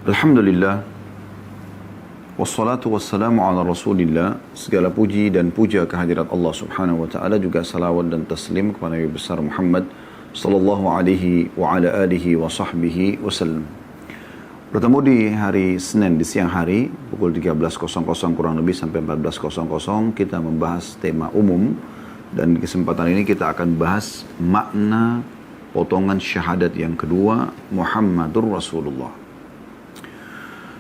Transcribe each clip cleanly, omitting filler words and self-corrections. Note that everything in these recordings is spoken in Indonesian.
Alhamdulillah, wassalatu wassalamu ala rasulillah. Segala puji dan puja kehadirat Allah subhanahu wa ta'ala, juga salawat dan taslim kepada Nabi besar Muhammad sallallahu alaihi wa ala alihi wa sahbihi wasallam. Bertemu di hari Senin di siang hari pukul 13.00 kurang lebih sampai 14.00 kita membahas tema umum, dan di kesempatan ini kita akan bahas makna potongan syahadat yang kedua, Muhammadur Rasulullah.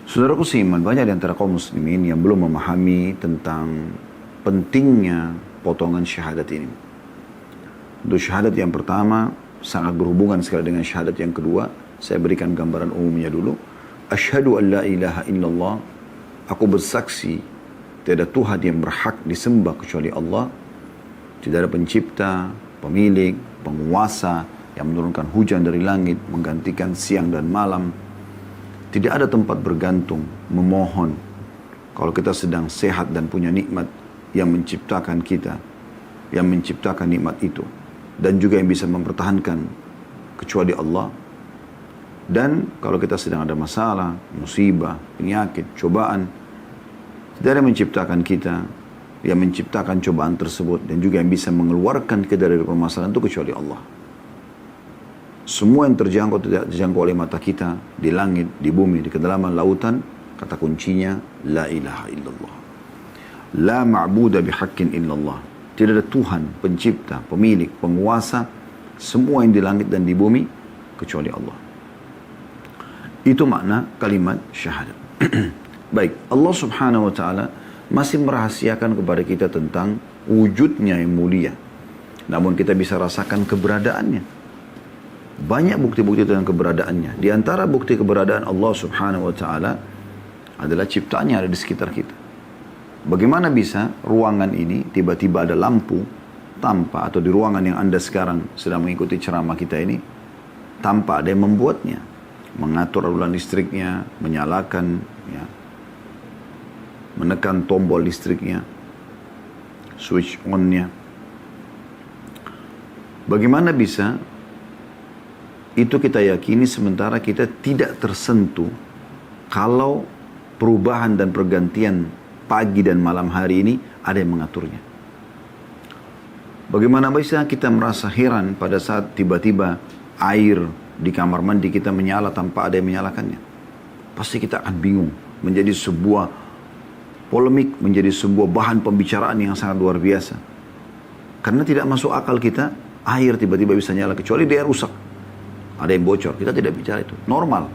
Saudaraku seiman, banyak di antara kaum muslimin yang belum memahami tentang pentingnya potongan syahadat ini. Untuk syahadat yang pertama sangat berhubungan sekali dengan syahadat yang kedua. Saya berikan gambaran umumnya dulu. Asyhadu an la ilaha illallah. Aku bersaksi tiada Tuhan yang berhak disembah kecuali Allah. Tidak ada pencipta, pemilik, penguasa yang menurunkan hujan dari langit, menggantikan siang dan malam. Tidak ada tempat bergantung, memohon. Kalau kita sedang sehat dan punya nikmat yang menciptakan kita, yang menciptakan nikmat itu, dan juga yang bisa mempertahankan kecuali Allah. Dan kalau kita sedang ada masalah, musibah, penyakit, cobaan, tidak ada yang menciptakan kita, yang menciptakan cobaan tersebut, dan juga yang bisa mengeluarkan kita dari permasalahan itu kecuali Allah. Semua yang terjangkau tidak terjangkau oleh mata kita, di langit, di bumi, di kedalaman lautan, kata kuncinya, la ilaha illallah. La ma'buda bihaqqin illallah. Tidak ada Tuhan, pencipta, pemilik, penguasa, semua yang di langit dan di bumi, kecuali Allah. Itu makna kalimat syahadat. Baik, Allah subhanahu wa ta'ala masih merahasiakan kepada kita tentang wujudnya yang mulia. Namun kita bisa rasakan keberadaannya. Banyak bukti-bukti tentang keberadaannya. Di antara bukti keberadaan Allah subhanahu wa ta'ala adalah ciptaannya ada di sekitar kita. Bagaimana bisa ruangan ini tiba-tiba ada lampu tanpa, atau di ruangan yang Anda sekarang sedang mengikuti ceramah kita ini, tanpa ada yang membuatnya. Mengatur aliran listriknya, menyalakan, ya, menekan tombol listriknya, switch on-nya. Bagaimana bisa itu kita yakini sementara kita tidak tersentuh kalau perubahan dan pergantian pagi dan malam hari ini ada yang mengaturnya. Bagaimana bisa kita merasa heran pada saat tiba-tiba air di kamar mandi kita menyala tanpa ada yang menyalakannya? Pasti kita akan bingung, menjadi sebuah polemik, menjadi sebuah bahan pembicaraan yang sangat luar biasa. Karena tidak masuk akal kita, air tiba-tiba bisa nyala, kecuali dia rusak. Ada yang bocor, kita tidak bicara itu. Normal.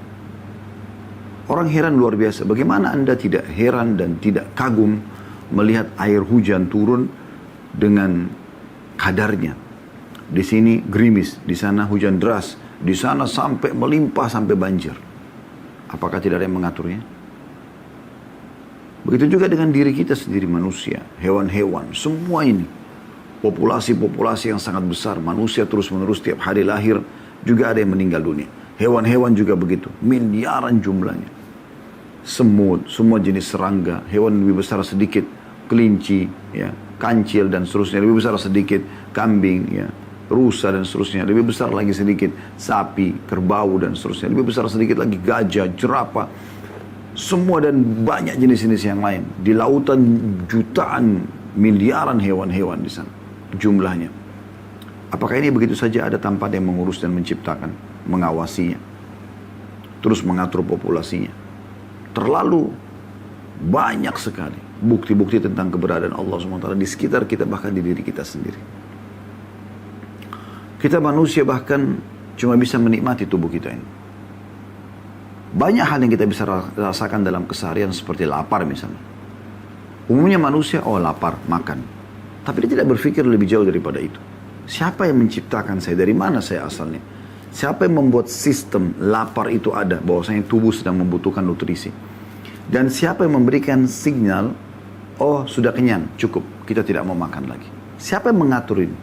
Orang heran luar biasa. Bagaimana Anda tidak heran dan tidak kagum melihat air hujan turun dengan kadarnya. Di sini gerimis, di sana hujan deras, di sana sampai melimpah sampai banjir. Apakah tidak ada yang mengaturnya? Begitu juga dengan diri kita sendiri, manusia, hewan-hewan, semua ini. Populasi-populasi yang sangat besar, manusia terus-menerus tiap hari lahir, juga ada yang meninggal dunia. Hewan-hewan juga begitu. Miliaran jumlahnya. Semut, semua jenis serangga. Hewan lebih besar sedikit. Kelinci, ya, kancil dan seterusnya. Lebih besar sedikit. Kambing, ya, rusa dan seterusnya. Lebih besar lagi sedikit. Sapi, kerbau dan seterusnya. Lebih besar sedikit lagi gajah, jerapah. Semua dan banyak jenis-jenis yang lain. Di lautan jutaan, miliaran hewan-hewan di sana. Jumlahnya. Apakah ini begitu saja ada tanpa ada yang mengurus dan menciptakan, mengawasinya, terus mengatur populasinya? Terlalu banyak sekali bukti-bukti tentang keberadaan Allah SWT di sekitar kita, bahkan di diri kita sendiri. Kita manusia bahkan cuma bisa menikmati tubuh kita ini. Banyak hal yang kita bisa rasakan dalam keseharian seperti lapar misalnya. Umumnya manusia, lapar, makan. Tapi dia tidak berpikir lebih jauh daripada itu. Siapa yang menciptakan saya? Dari mana saya asalnya? Siapa yang membuat sistem lapar itu ada? Bahwasanya tubuh sedang membutuhkan nutrisi. Dan siapa yang memberikan sinyal, sudah kenyang, cukup, kita tidak mau makan lagi. Siapa yang mengatur ini?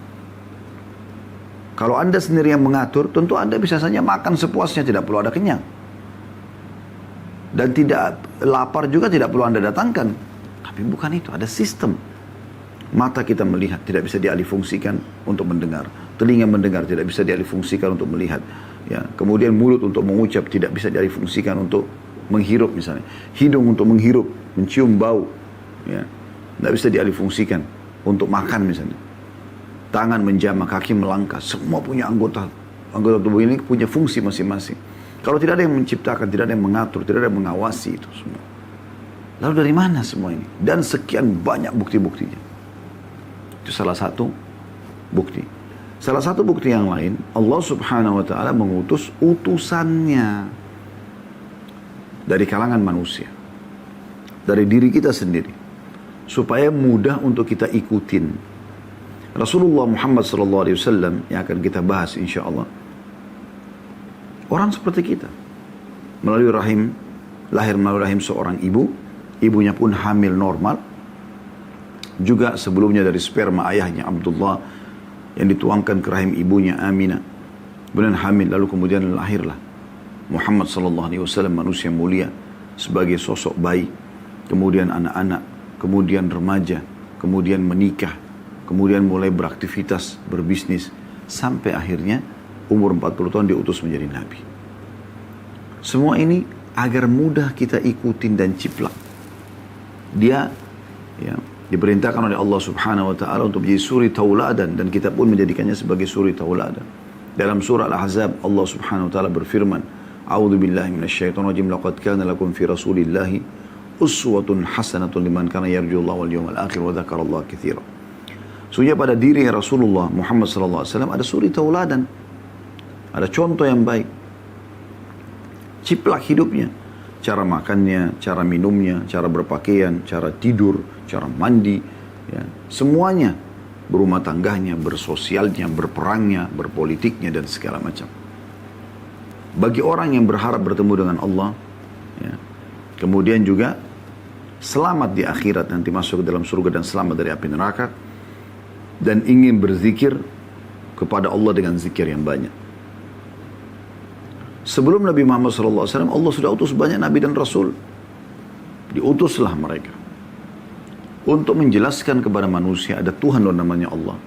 Kalau Anda sendiri yang mengatur, tentu Anda bisa saja makan sepuasnya, tidak perlu ada kenyang. Dan tidak lapar juga tidak perlu Anda datangkan. Tapi bukan itu, ada sistem. Mata kita melihat, tidak bisa dialihfungsikan untuk mendengar. Telinga mendengar, tidak bisa dialihfungsikan untuk melihat. Ya, kemudian mulut untuk mengucap, tidak bisa dialihfungsikan untuk menghirup misalnya. Hidung untuk menghirup, mencium bau. Ya. Tidak bisa dialihfungsikan untuk makan misalnya. Tangan menjamah, kaki melangkah. Semua punya anggota tubuh ini punya fungsi masing-masing. Kalau tidak ada yang menciptakan, tidak ada yang mengatur, tidak ada yang mengawasi itu semua. Lalu dari mana semua ini? Dan sekian banyak bukti-buktinya. Itu salah satu bukti. Salah satu bukti yang lain, Allah subhanahu wa ta'ala mengutus utusannya dari kalangan manusia. Dari diri kita sendiri. Supaya mudah untuk kita ikutin. Rasulullah Muhammad SAW yang akan kita bahas insya Allah. Orang seperti kita. Melalui rahim, lahir melalui rahim seorang ibu. Ibunya pun hamil normal. Juga sebelumnya dari sperma ayahnya Abdullah yang dituangkan ke rahim ibunya Aminah. Kemudian hamil, lalu kemudian lahirlah Muhammad SAW, manusia mulia, sebagai sosok bayi. Kemudian anak-anak, kemudian remaja, kemudian menikah, kemudian mulai beraktivitas, berbisnis, sampai akhirnya umur 40 tahun diutus menjadi nabi. Semua ini agar mudah kita ikutin dan ciplak. Dia diperintahkan oleh Allah subhanahu wa ta'ala untuk menjadi suri tauladan, dan kita pun menjadikannya sebagai suri tauladan. Dalam surah Al-Ahzab Allah subhanahu wa ta'ala berfirman, A'udzu billahi minasyaitonir rajim, laqad kana lakum fi rasulillahi uswatun hasanatun liman kana yarjullaha wal yawmal akhir wa dzakarallaha katsira. Sungguh pada diri Rasulullah Muhammad sallallahu alaihi wasallam ada suri tauladan. Ada contoh yang baik. Ciplak hidupnya. Cara makannya, cara minumnya, cara berpakaian, cara tidur, cara mandi, ya, semuanya, berumah tangganya, bersosialnya, berperangnya, berpolitiknya, dan segala macam. Bagi orang yang berharap bertemu dengan Allah, ya, kemudian juga selamat di akhirat, nanti masuk ke dalam surga dan selamat dari api neraka, dan ingin berzikir kepada Allah dengan zikir yang banyak. Sebelum Nabi Muhammad SAW, Allah sudah utus banyak Nabi dan Rasul. Diutuslah mereka. Untuk menjelaskan kepada manusia ada Tuhan namanya Allah.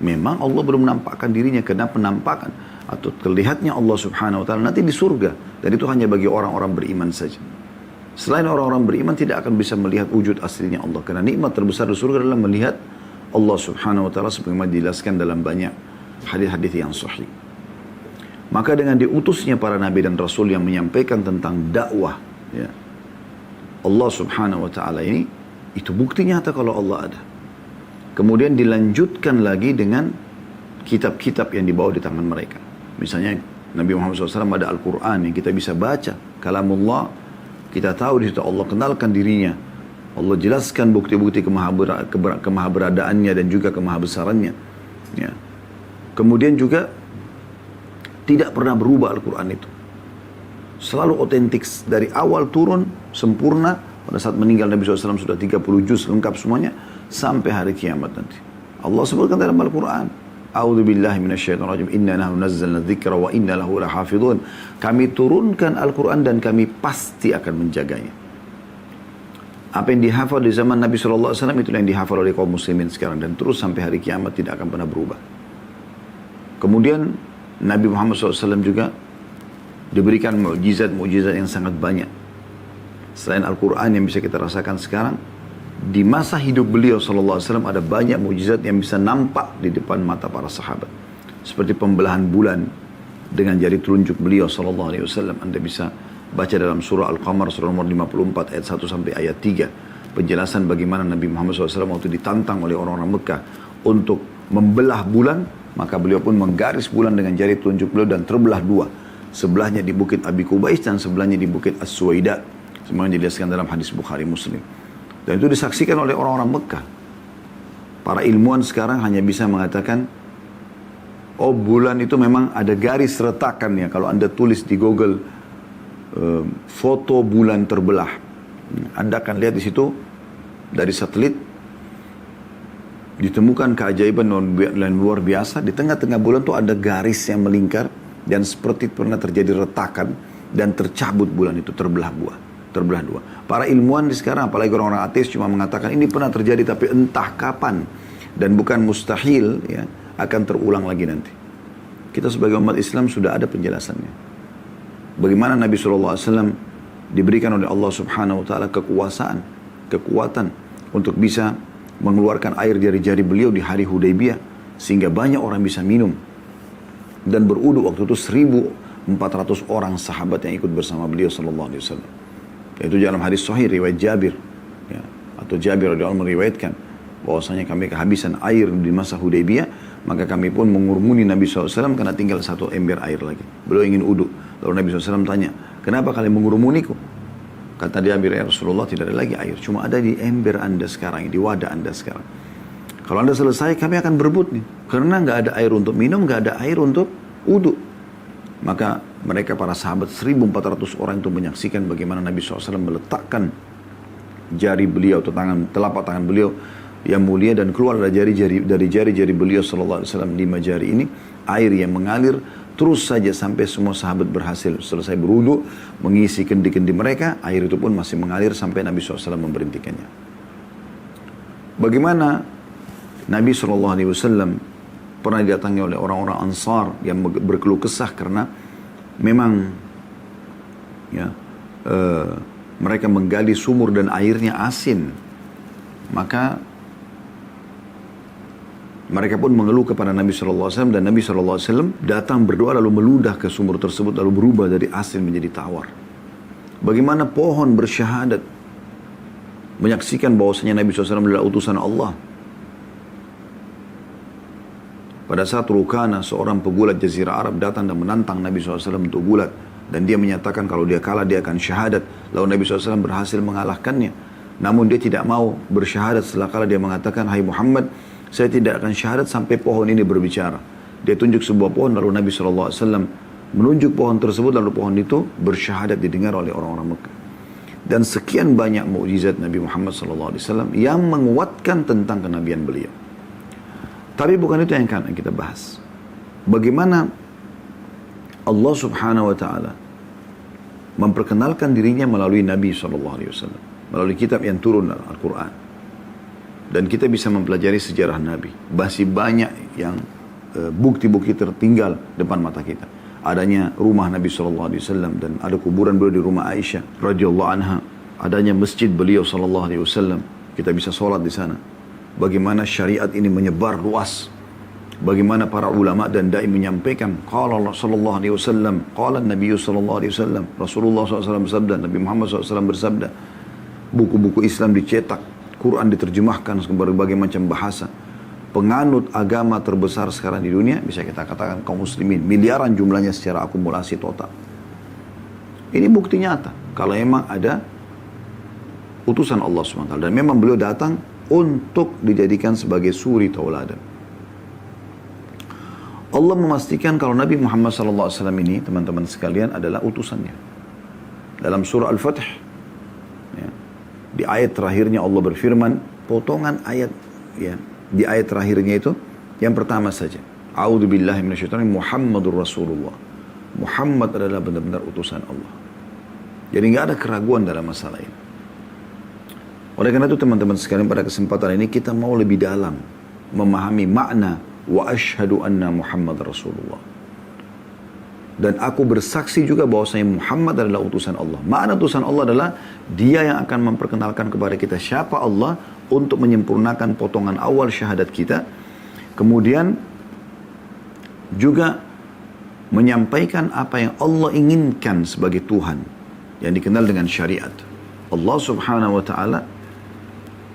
Memang Allah belum menampakkan dirinya, karena penampakan atau terlihatnya Allah subhanahu wa ta'ala nanti di surga. Dan itu hanya bagi orang-orang beriman saja. Selain orang-orang beriman tidak akan bisa melihat wujud aslinya Allah. Karena nikmat terbesar di surga adalah melihat Allah subhanahu wa ta'ala sebagaimana dijelaskan dalam banyak hadis-hadis yang sahih. Maka dengan diutusnya para nabi dan rasul yang menyampaikan tentang dakwah, ya, Allah subhanahu wa ta'ala ini, itu bukti nyata kalau Allah ada. Kemudian dilanjutkan lagi dengan kitab-kitab yang dibawa di tangan mereka. Misalnya Nabi Muhammad SAW ada Al-Quran yang kita bisa baca. Kalamullah, kita tahu di situ Allah kenalkan dirinya. Allah jelaskan bukti-bukti kemahaberadaannya dan juga kemahabesarannya. Ya. Kemudian juga tidak pernah berubah Al-Quran itu. Selalu otentik. Dari awal turun, sempurna. Pada saat meninggal Nabi SAW sudah 30 juz lengkap semuanya. Sampai hari kiamat nanti. Allah sebutkan dalam Al-Quran. A'udzu billahi minasyaitonir rajim. Inna nahnu nazzalna dzikra wa inna lahu lahafidhun. Kami turunkan Al-Quran dan kami pasti akan menjaganya. Apa yang dihafal di zaman Nabi SAW itu yang dihafal oleh kaum muslimin sekarang. Dan terus sampai hari kiamat tidak akan pernah berubah. Kemudian Nabi Muhammad SAW juga diberikan mukjizat yang sangat banyak. Selain Al-Quran yang bisa kita rasakan sekarang, di masa hidup beliau SAW ada banyak mukjizat yang bisa nampak di depan mata para sahabat. Seperti pembelahan bulan dengan jari telunjuk beliau SAW. Anda bisa baca dalam surah Al-Qamar, surah nomor 54 ayat 1 sampai ayat 3. Penjelasan bagaimana Nabi Muhammad SAW waktu ditantang oleh orang-orang Mekah untuk membelah bulan, maka beliau pun menggaris bulan dengan jari telunjuk beliau dan terbelah dua. Sebelahnya di bukit Abi Qubais dan sebelahnya di bukit As-Suwaida. Semuanya dijelaskan dalam hadis Bukhari Muslim. Dan itu disaksikan oleh orang-orang Mekah. Para ilmuwan sekarang hanya bisa mengatakan, oh bulan itu memang ada garis retakan ya. Kalau Anda tulis di Google foto bulan terbelah, Anda akan lihat di situ dari satelit ditemukan keajaiban luar biasa. Di tengah-tengah bulan itu ada garis yang melingkar dan seperti pernah terjadi retakan dan tercabut bulan itu, terbelah dua. Para ilmuwan di sekarang, apalagi orang-orang ateis, cuma mengatakan ini pernah terjadi tapi entah kapan dan bukan mustahil ya akan terulang lagi nanti. Kita sebagai umat Islam sudah ada penjelasannya. Bagaimana Nabi SAW diberikan oleh Allah Subhanahu wa taala kekuatan untuk bisa mengeluarkan air dari jari beliau di hari Hudaybiyah sehingga banyak orang bisa minum dan berudu. Waktu itu 1.400 orang sahabat yang ikut bersama beliau sallallahu alaihi wasallam. Itu dalam hadis sahih riwayat Jabir, ya, atau Jabir radhiyallahu anhu meriwayatkan bahwasanya kami kehabisan air di masa Hudaybiyah, maka kami pun mengurumuni Nabi SAW karena tinggal satu ember air lagi. Beliau ingin uduk. Lalu Nabi SAW tanya, kenapa kalian mengurumuniku? Kata Jabir, ya Rasulullah, tidak ada lagi air, cuma ada di ember anda sekarang, di wadah anda sekarang. Kalau anda selesai, kami akan berebut nih. Karena nggak ada air untuk minum, nggak ada air untuk uduk. Maka mereka para sahabat 1.400 orang itu menyaksikan bagaimana Nabi SAW meletakkan jari beliau atau telapak tangan beliau yang mulia dan keluar dari jari-jari beliau sallallahu alaihi wasallam 5 jari ini air yang mengalir terus saja sampai semua sahabat berhasil selesai berwudu mengisi kendi-kendi mereka, air itu pun masih mengalir sampai Nabi SAW memberhentikannya. Bagaimana Nabi SAW pernah didatangi oleh orang-orang Ansar yang berkeluh kesah karena memang ya, mereka menggali sumur dan airnya asin. Maka mereka pun mengeluh kepada Nabi SAW dan Nabi SAW datang berdoa lalu meludah ke sumur tersebut lalu berubah dari asin menjadi tawar. Bagaimana pohon bersyahadat menyaksikan bahwasanya Nabi SAW adalah utusan Allah. Pada saat Rukana, seorang pegulat Jazirah Arab datang dan menantang Nabi SAW untuk gulat. Dan dia menyatakan kalau dia kalah dia akan syahadat. Lalu Nabi SAW berhasil mengalahkannya. Namun dia tidak mau bersyahadat setelah kalah. Dia mengatakan, hai Muhammad, saya tidak akan syahadat sampai pohon ini berbicara. Dia tunjuk sebuah pohon lalu Nabi SAW menunjuk pohon tersebut lalu pohon itu bersyahadat didengar oleh orang-orang Mekah. Dan sekian banyak mukjizat Nabi Muhammad SAW yang menguatkan tentang kenabian beliau. Tapi bukan itu yang akan kita bahas. Bagaimana Allah Subhanahu wa taala memperkenalkan dirinya melalui Nabi SAW, melalui kitab yang turun dalam Al-Quran. Dan kita bisa mempelajari sejarah Nabi. Masih banyak yang bukti-bukti tertinggal depan mata kita. Adanya rumah Nabi SAW dan ada kuburan beliau di rumah Aisyah radhiyallahu anha. Adanya masjid beliau SAW. Kita bisa sholat di sana. Bagaimana syariat ini menyebar luas. Bagaimana para ulama dan dai menyampaikan qala Allah sallallahu alaihi wasallam, qala Nabi sallallahu alaihi wasallam, Rasulullah SAW bersabda, Nabi Muhammad SAW bersabda. Buku-buku Islam dicetak, Quran diterjemahkan ke berbagai macam bahasa. Penganut agama terbesar sekarang di dunia bisa kita katakan kaum muslimin, miliaran jumlahnya secara akumulasi total. Ini bukti nyata kalau memang ada utusan Allah SWT dan memang beliau datang untuk dijadikan sebagai suri tauladan. Allah memastikan kalau Nabi Muhammad SAW ini, teman-teman sekalian, adalah utusannya. Dalam surah Al-Fatih, ya, di ayat terakhirnya Allah berfirman, potongan ayat, ya, di ayat terakhirnya itu, yang pertama saja. A'udzu billahi minasyaitonir rajim, Muhammadur Rasulullah. Muhammad adalah benar-benar utusan Allah. Jadi nggak ada keraguan dalam masalah ini. Oleh karena itu teman-teman sekalian, pada kesempatan ini kita mau lebih dalam memahami makna wa asyhadu anna Muhammad Rasulullah. Dan aku bersaksi juga bahwasanya Muhammad adalah utusan Allah. Makna utusan Allah adalah dia yang akan memperkenalkan kepada kita siapa Allah untuk menyempurnakan potongan awal syahadat kita. Kemudian juga menyampaikan apa yang Allah inginkan sebagai Tuhan yang dikenal dengan syariat. Allah Subhanahu wa taala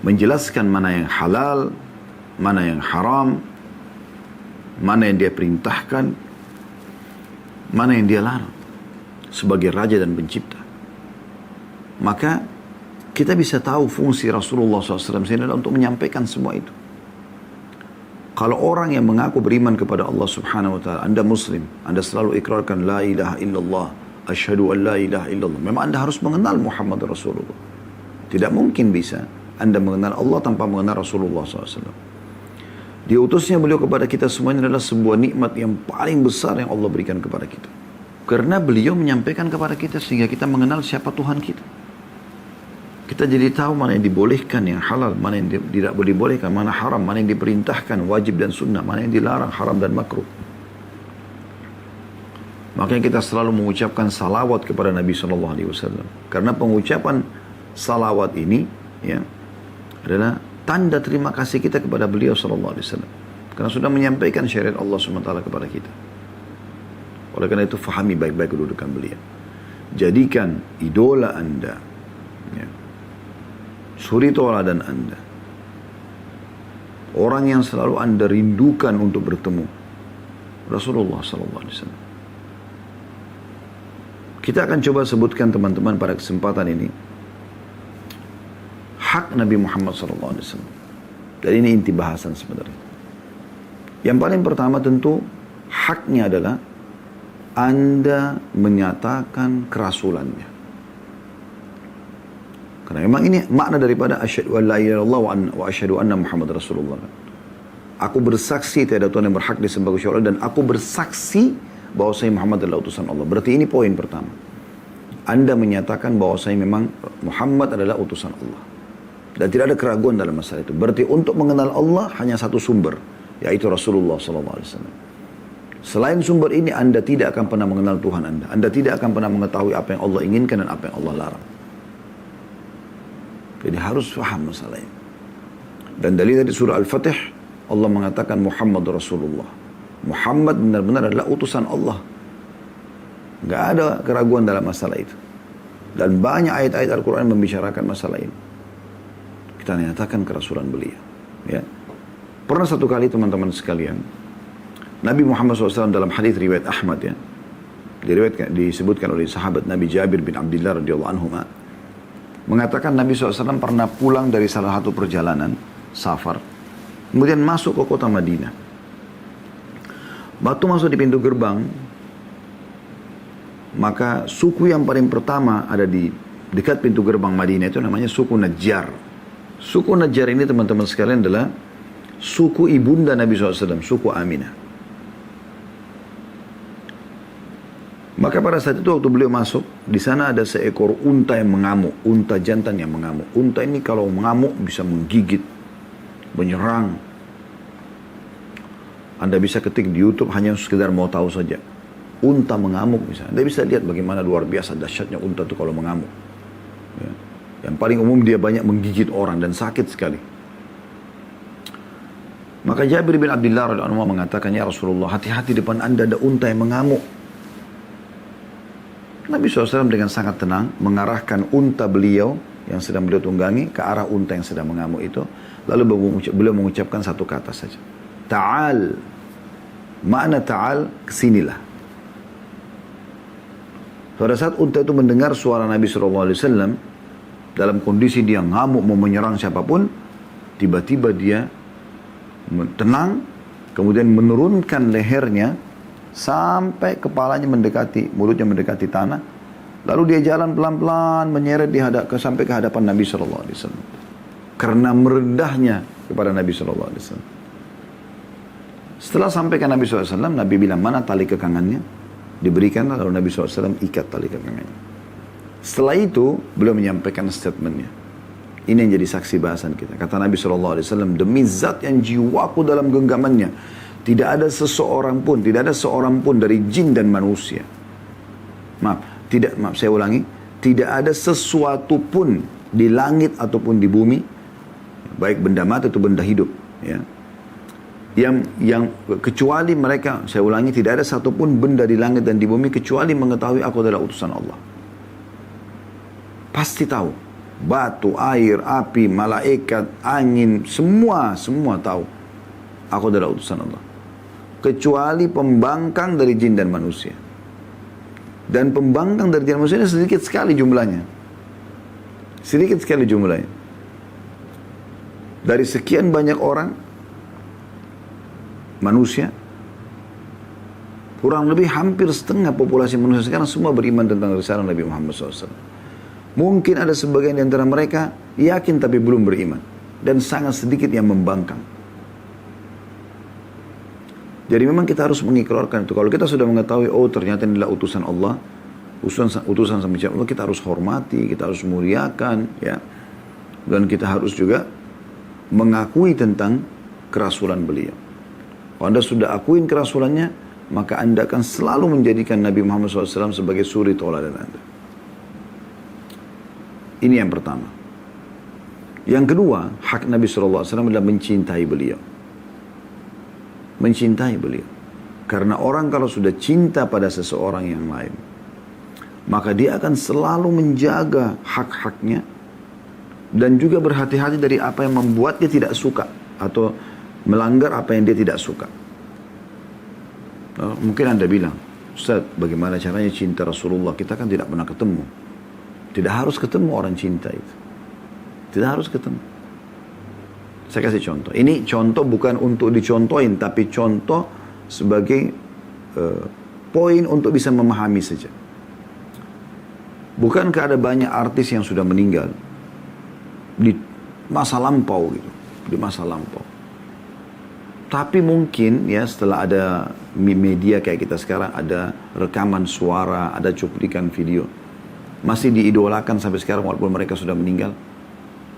menjelaskan mana yang halal, mana yang haram, mana yang dia perintahkan, mana yang dia larang sebagai raja dan pencipta. Maka kita bisa tahu fungsi Rasulullah SAW sini adalah untuk menyampaikan semua itu. Kalau orang yang mengaku beriman kepada Allah Subhanahu wa taala, Anda muslim, Anda selalu ikrarkan la ilaha illallah, asyhadu an la ilaha illallah. Memang Anda harus mengenal Muhammad Rasulullah. Tidak mungkin bisa Anda mengenal Allah tanpa mengenal Rasulullah SAW. Diutusnya beliau kepada kita semuanya adalah sebuah nikmat yang paling besar yang Allah berikan kepada kita. Karena beliau menyampaikan kepada kita sehingga kita mengenal siapa Tuhan kita. Kita jadi tahu mana yang dibolehkan, yang halal, mana yang tidak boleh dibolehkan, mana haram, mana yang diperintahkan, wajib dan sunnah, mana yang dilarang, haram dan makruh. Makanya kita selalu mengucapkan salawat kepada Nabi Shallallahu Alaihi Wasallam. Karena pengucapan salawat ini ya adalah tanda terima kasih kita kepada beliau Shallallahu Alaihi Wasallam. Karena sudah menyampaikan syariat Allah SWT kepada kita. Oleh karena itu fahami baik-baik kedudukan beliau. Jadikan idola anda, ya, suri tauladan anda, orang yang selalu anda rindukan untuk bertemu, Rasulullah SAW. Kita akan coba sebutkan teman-teman pada kesempatan ini hak Nabi Muhammad SAW. Dan ini inti bahasan sebenarnya. Yang paling pertama tentu haknya adalah anda menyatakan kerasulannya. Karena memang ini makna daripada asyhadu an la ilaha illallah wa asyhadu anna Muhammad Rasulullah. Aku bersaksi tiada Tuhan yang berhak disembah kecuali Allah dan aku bersaksi bahwa saya Muhammad adalah utusan Allah. Berarti ini poin pertama. Anda menyatakan bahwa saya memang Muhammad adalah utusan Allah. Dan tidak ada keraguan dalam masalah itu. Berarti untuk mengenal Allah hanya satu sumber, yaitu Rasulullah SAW. Selain sumber ini anda tidak akan pernah mengenal Tuhan anda. Anda tidak akan pernah mengetahui apa yang Allah inginkan dan apa yang Allah larang. Jadi harus faham masalah ini. Dan dalil dari surah Al-Fatih, Allah mengatakan Muhammad Rasulullah. Muhammad benar-benar adalah utusan Allah. Gak ada keraguan dalam masalah itu. Dan banyak ayat-ayat Al-Quran membicarakan masalah ini. Kita nyatakan kerasulan beliau. Ya. Pernah satu kali teman-teman sekalian, Nabi Muhammad SAW dalam hadis riwayat Ahmad ya, disebutkan oleh sahabat Nabi Jabir bin Abdullah radhiyallahu anhu mengatakan Nabi SAW pernah pulang dari salah satu perjalanan safar, kemudian masuk ke kota Madinah. Waktu masuk di pintu gerbang, maka suku yang paling pertama ada di dekat pintu gerbang Madinah itu namanya suku Najjar. Suku Najjar ini teman-teman sekalian adalah suku ibunda Nabi SAW, suku Aminah. Maka pada saat itu waktu beliau masuk, di sana ada seekor unta yang mengamuk, unta jantan yang mengamuk. Unta ini kalau mengamuk bisa menggigit, menyerang. Anda bisa ketik di YouTube hanya sekedar mau tahu saja. Unta mengamuk misalnya. Anda bisa lihat bagaimana luar biasa dahsyatnya unta itu kalau mengamuk. Ya. Yang paling umum dia banyak menggigit orang dan sakit sekali. Maka Jabir bin Abdullah radhiyallahu anhu mengatakan, ya Rasulullah, hati-hati depan anda ada unta yang mengamuk. Nabi SAW dengan sangat tenang mengarahkan unta beliau yang sedang beliau tunggangi ke arah unta yang sedang mengamuk itu. Lalu beliau mengucapkan satu kata saja. Ta'al. Makna ta'al, kesinilah. Pada saat unta itu mendengar suara Nabi SAW, dalam kondisi dia ngamuk mau menyerang siapapun, tiba-tiba dia tenang, kemudian menurunkan lehernya, sampai kepalanya mendekati, mulutnya mendekati tanah. Lalu dia jalan pelan-pelan menyeret sampai ke hadapan Nabi SAW. Karena merendahnya kepada Nabi SAW. Setelah sampai ke Nabi SAW, Nabi bilang, mana tali kekangannya? Diberikan, lalu Nabi SAW ikat tali kekangannya. Setelah itu, beliau menyampaikan statementnya. Ini yang jadi saksi bahasan kita. Kata Nabi SAW, demi zat yang jiwaku dalam genggamannya, tidak ada seorang pun dari jin dan manusia. Maaf, saya ulangi. Tidak ada sesuatu pun di langit ataupun di bumi, baik benda mati atau benda hidup, ya. Yang kecuali mereka, saya ulangi, tidak ada satupun benda di langit dan di bumi kecuali mengetahui aku adalah utusan Allah. Pasti tahu. Batu, air, api, malaikat, angin, semua tahu aku adalah utusan Allah. Kecuali pembangkang dari jin dan manusia. Dan pembangkang dari jin dan manusia ini sedikit sekali jumlahnya. Sedikit sekali jumlahnya. Dari sekian banyak orang, manusia, kurang lebih hampir setengah populasi manusia sekarang semua beriman tentang risalah Nabi Muhammad SAW. Mungkin ada sebagian di antara mereka yakin tapi belum beriman. Dan sangat sedikit yang membangkang. Jadi memang kita harus mengikrarkan itu. Kalau kita sudah mengetahui, oh ternyata inilah utusan Allah, utusan sama Allah, kita harus hormati, kita harus muliakan, ya. Dan kita harus juga mengakui tentang kerasulan beliau. Kalau Anda sudah akuin kerasulannya, maka Anda akan selalu menjadikan Nabi Muhammad SAW sebagai suri tauladan Anda. Ini yang pertama. Yang kedua, hak Nabi SAW adalah mencintai beliau. Mencintai beliau. Karena orang kalau sudah cinta pada seseorang yang lain, maka dia akan selalu menjaga hak-haknya dan juga berhati-hati dari apa yang membuat dia tidak suka atau melanggar apa yang dia tidak suka. Mungkin Anda bilang, Ustaz, bagaimana caranya cinta Rasulullah? Kita kan tidak pernah ketemu. Tidak harus ketemu orang cinta itu. Tidak harus ketemu. Saya kasih contoh. Ini contoh bukan untuk dicontohin, tapi contoh sebagai poin untuk bisa memahami saja. Bukankah ada banyak artis yang sudah meninggal di masa lampau gitu, di masa lampau. Tapi mungkin ya setelah ada media kayak kita sekarang, ada rekaman suara, ada cuplikan video, masih diidolakan sampai sekarang walaupun mereka sudah meninggal.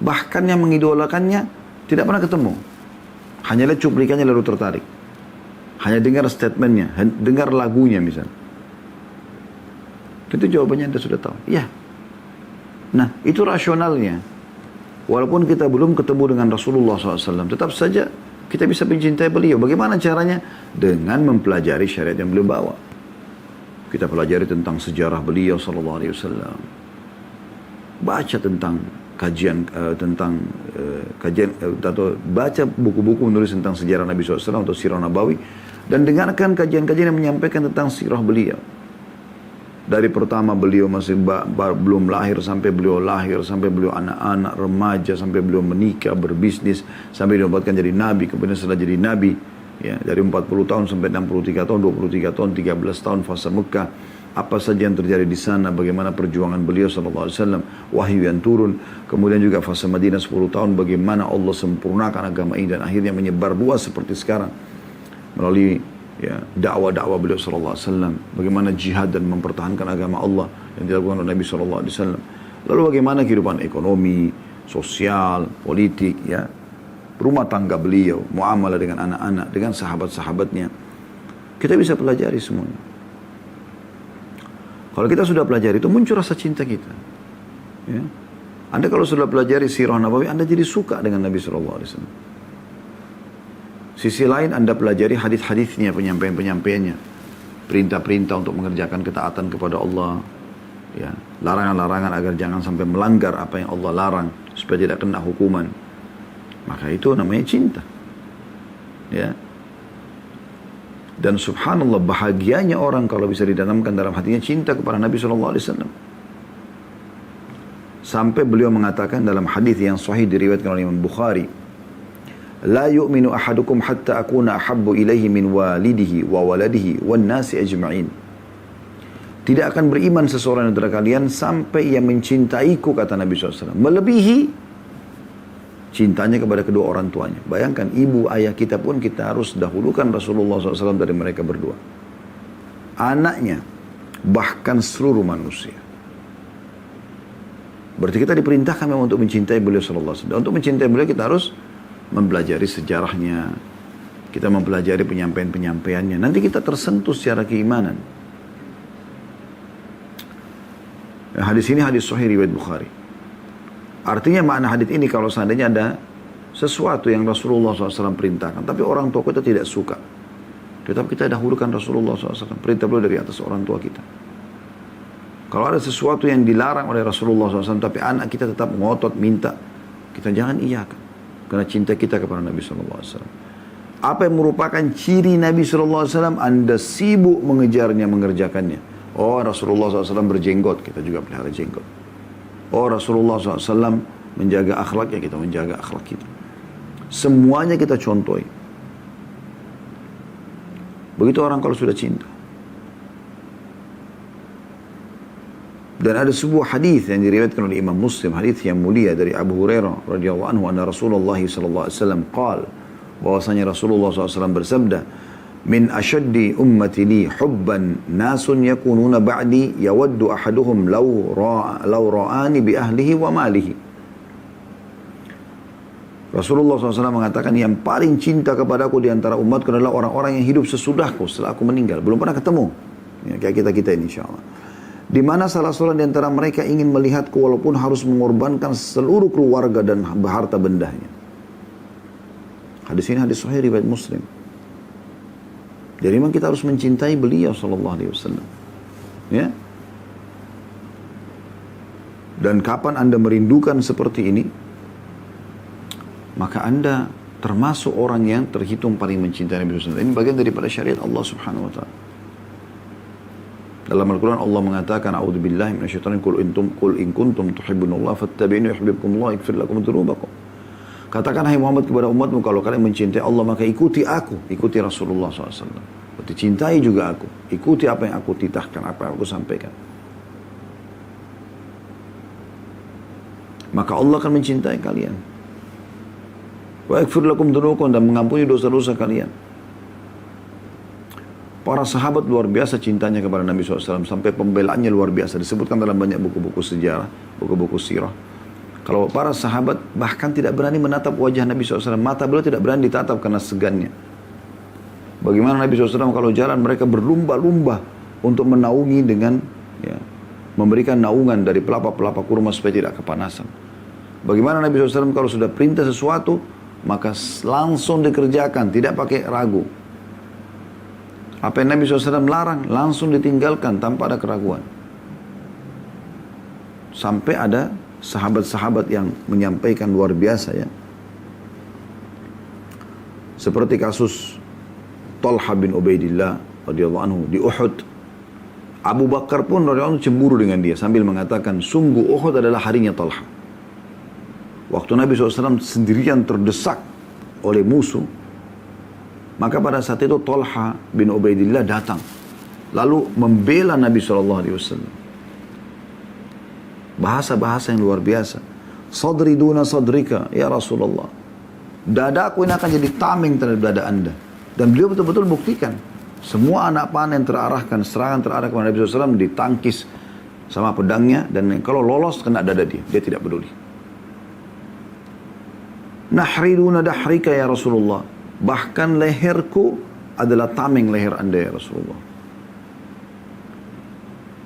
Bahkan yang mengidolakannya tidak pernah ketemu. Hanya lihat cuplikannya lalu tertarik. Hanya dengar statementnya, dengar lagunya misalnya. Itu jawabannya Anda sudah tahu. Ya. Nah, itu rasionalnya. Walaupun kita belum ketemu dengan Rasulullah SAW, tetap saja kita bisa mencintai beliau. Bagaimana caranya? Dengan mempelajari syariat yang beliau bawa. Kita pelajari tentang sejarah beliau SAW. Baca tentang kajian atau baca buku-buku menulis tentang sejarah Nabi SAW atau sirah Nabawi, dan dengarkan kajian-kajian yang menyampaikan tentang sirah beliau. Dari pertama beliau masih belum lahir, sampai beliau lahir, sampai beliau anak-anak, remaja, sampai beliau menikah, berbisnis, sampai dinobatkan jadi Nabi, kemudian setelah jadi Nabi, ya, dari 40 tahun sampai 63 tahun, 23 tahun, 13 tahun fase Mekah, apa saja yang terjadi di sana, bagaimana perjuangan beliau SAW, wahyu yang turun, kemudian juga fase Madinah 10 tahun, bagaimana Allah sempurnakan agama ini dan akhirnya menyebar luas seperti sekarang melalui ya, dakwah-dakwah beliau SAW, bagaimana jihad dan mempertahankan agama Allah yang dilakukan oleh Nabi SAW. Lalu bagaimana kehidupan ekonomi, sosial, politik, ya, rumah tangga beliau, muamalah dengan anak-anak, dengan sahabat-sahabatnya. Kita bisa pelajari semuanya. Kalau kita sudah pelajari itu muncul rasa cinta kita. Ya. Anda kalau sudah pelajari sirah Nabawi, Anda jadi suka dengan Nabi SAW. Sisi lain Anda pelajari hadis-hadisnya, penyampaian-penyampaiannya. Perintah-perintah untuk mengerjakan ketaatan kepada Allah. Ya. Larangan-larangan agar jangan sampai melanggar apa yang Allah larang, supaya tidak kena hukuman. Maka itu namanya cinta. Ya. Dan subhanallah, bahagianya orang kalau bisa ditanamkan dalam hatinya cinta kepada Nabi SAW. Sampai beliau mengatakan dalam hadis yang sahih diriwayatkan oleh Imam Bukhari, la yu'minu ahadukum hatta akuna ahabbu ilaihi min walidihi wa waladihi wan nasi ajma'in. Tidak akan beriman seseorang antara kalian sampai ia mencintaiku, kata Nabi SAW, melebihi cintanya kepada kedua orang tuanya. Bayangkan, ibu ayah kita pun kita harus dahulukan Rasulullah SAW dari mereka berdua. Anaknya, bahkan seluruh manusia. Berarti kita diperintahkan memang untuk mencintai beliau SAW. Dan untuk mencintai beliau kita harus mempelajari sejarahnya. Kita mempelajari penyampaian-penyampaiannya. Nanti kita tersentuh secara keimanan. Hadis ini hadis sahih riwayat Bukhari. Artinya makna hadis ini, kalau seandainya ada sesuatu yang Rasulullah SAW perintahkan, tapi orang tua kita tidak suka, tetap kita dahulukan Rasulullah SAW, perintah beliau dari atas orang tua kita. Kalau ada sesuatu yang dilarang oleh Rasulullah SAW, tapi anak kita tetap ngotot minta, kita jangan iyakan, karena cinta kita kepada Nabi SAW. Apa yang merupakan ciri Nabi SAW, Anda sibuk mengejarnya, mengerjakannya. Oh, Rasulullah SAW berjenggot, kita juga pelihara jenggot. Oh, Rasulullah SAW menjaga akhlaknya, kita menjaga akhlak kita. Semuanya kita contohi. Begitu orang kalau sudah cinta. Dan ada sebuah hadis yang diriwayatkan oleh Imam Muslim, hadis yang mulia dari Abu Hurairah radhiyallahu anhu, anna Rasulullah sallallahu alaihi wasallam qala, bahwasanya Rasulullah SAW bersabda, min ashaddi ummati li hubban nasun yakununa ba'di yawaddu ahaduhum law ra'ani bi ahlihi wa malihi. Rasulullah SAW mengatakan yang paling cinta kepadaku di antara umatku adalah orang-orang yang hidup sesudahku setelah aku meninggal. Belum pernah ketemu. Ya, kayak kita-kita ini insyaAllah. Di mana salah seorang di antara mereka ingin melihatku walaupun harus mengorbankan seluruh keluarga dan harta bendanya. Hadis ini hadis sahih riwayat Muslim. Jadi memang kita harus mencintai beliau sallallahu alaihi wasallam. Ya. Dan kapan Anda merindukan seperti ini, maka Anda termasuk orang yang terhitung paling mencintai Nabi SAW. Ini bagian daripada syariat Allah Subhanahu wa taala. Dalam Al-Quran Allah mengatakan, A'udzubillahi minasyaitonir rajim, qul in kuntum tuhibbunallaha fattabi'uni yuhibbukumullah yaghfir lakum dzunubakum. Katakan hai Muhammad kepada umatmu, kalau kalian mencintai Allah maka ikuti aku, ikuti Rasulullah SAW. Berarti cintai juga aku, ikuti apa yang aku titahkan, apa yang aku sampaikan. Maka Allah akan mencintai kalian. Wa yaghfir lakum dzunubakum, dan mengampuni dosa-dosa kalian. Para sahabat luar biasa cintanya kepada Nabi SAW, sampai pembelaannya luar biasa. Disebutkan dalam banyak buku-buku sejarah, buku-buku sirah. Kalau para sahabat bahkan tidak berani menatap wajah Nabi SAW. Mata beliau tidak berani ditatap karena segannya. Bagaimana Nabi SAW kalau jalan, mereka berlumba-lumba untuk menaungi dengan memberikan naungan dari pelapa-pelapa kurma supaya tidak kepanasan. Bagaimana Nabi SAW kalau sudah perintah sesuatu, maka langsung dikerjakan, tidak pakai ragu. Apa yang Nabi SAW larang, langsung ditinggalkan tanpa ada keraguan. Sampai ada sahabat-sahabat yang menyampaikan luar biasa ya. Seperti kasus Talha bin Ubaidillah radhiyallahu anhu di Uhud. Abu Bakar pun radhiyallahu anhu cemburu dengan dia sambil mengatakan, sungguh Uhud adalah harinya Talha. Waktu Nabi SAW sendirian terdesak oleh musuh, maka pada saat itu Talha bin Ubaidillah datang, lalu membela Nabi SAW. Bahasa-bahasa yang luar biasa. Sadri duna sadrika, ya Rasulullah. Dadaku ini akan jadi tameng terhadap dada anda. Dan beliau betul-betul buktikan. Semua anak panah yang terarahkan, serangan terarah kepada Nabi SAW ditangkis sama pedangnya. Dan kalau lolos kena dada dia, dia tidak peduli. Nahri duna dahrika ya Rasulullah. Bahkan leherku adalah tameng leher anda ya Rasulullah.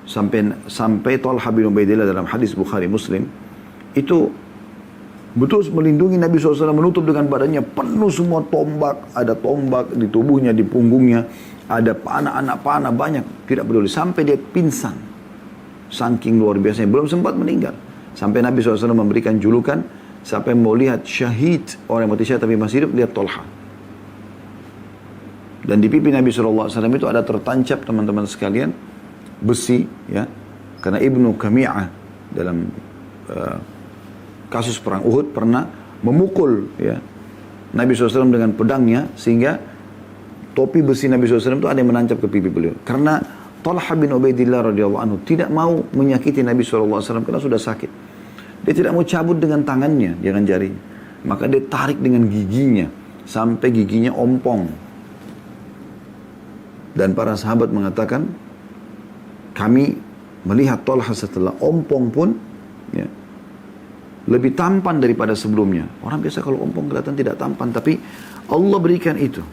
Sampai Talha bin Ubaidillah dalam hadis Bukhari Muslim itu betul melindungi Nabi SAW, menutup dengan badannya penuh semua tombak, ada tombak di tubuhnya, di punggungnya, ada panah, anak panah banyak, tidak peduli sampai dia pingsan, saking luar biasanya, belum sempat meninggal. Sampai Nabi SAW memberikan julukan, siapa yang mau lihat syahid, orang yang mati syahid tapi masih hidup, lihat Talha. Dan di pipi Nabi SAW itu ada tertancap, teman-teman sekalian, besi, ya, karena Ibnu Kami'ah dalam kasus perang Uhud pernah memukul ya Nabi SAW dengan pedangnya, sehingga topi besi Nabi SAW itu ada yang menancap ke pipi beliau. Karena Talha bin Ubaidillah radhiyallahu anhu tidak mau menyakiti Nabi SAW karena sudah sakit. Dia tidak mau cabut dengan tangannya, dengan jarinya. Maka dia tarik dengan giginya sampai giginya ompong. Dan para sahabat mengatakan, kami melihat Talha setelah ompong pun ya, lebih tampan daripada sebelumnya. Orang biasa kalau ompong kelihatan tidak tampan, tapi Allah berikan itu.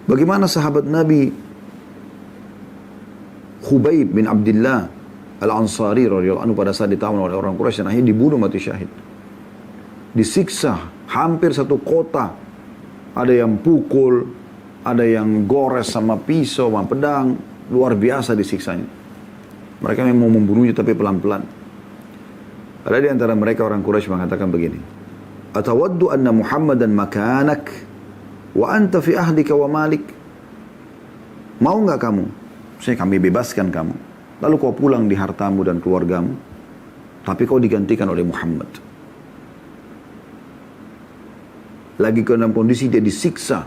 Bagaimana sahabat Nabi Khubayb bin Abdullah Al-Ansari radhiyallahu anhu pada saat ditawan oleh orang Quraisy dan akhirnya dibunuh mati syahid. Disiksa hampir satu kota. Ada yang pukul, ada yang gores sama pisau, sama pedang, luar biasa disiksanya. Mereka memang mau membunuhnya tapi pelan-pelan. Ada di antara mereka orang Quraisy mengatakan begini, Atawaddu anna Muhammadan makanak wa anta fi ahlika wa malik. Mau enggak kamu? Saya kami bebaskan kamu. Lalu kau pulang di hartamu dan keluargamu, tapi kau digantikan oleh Muhammad. Lagi dalam kondisi dia disiksa,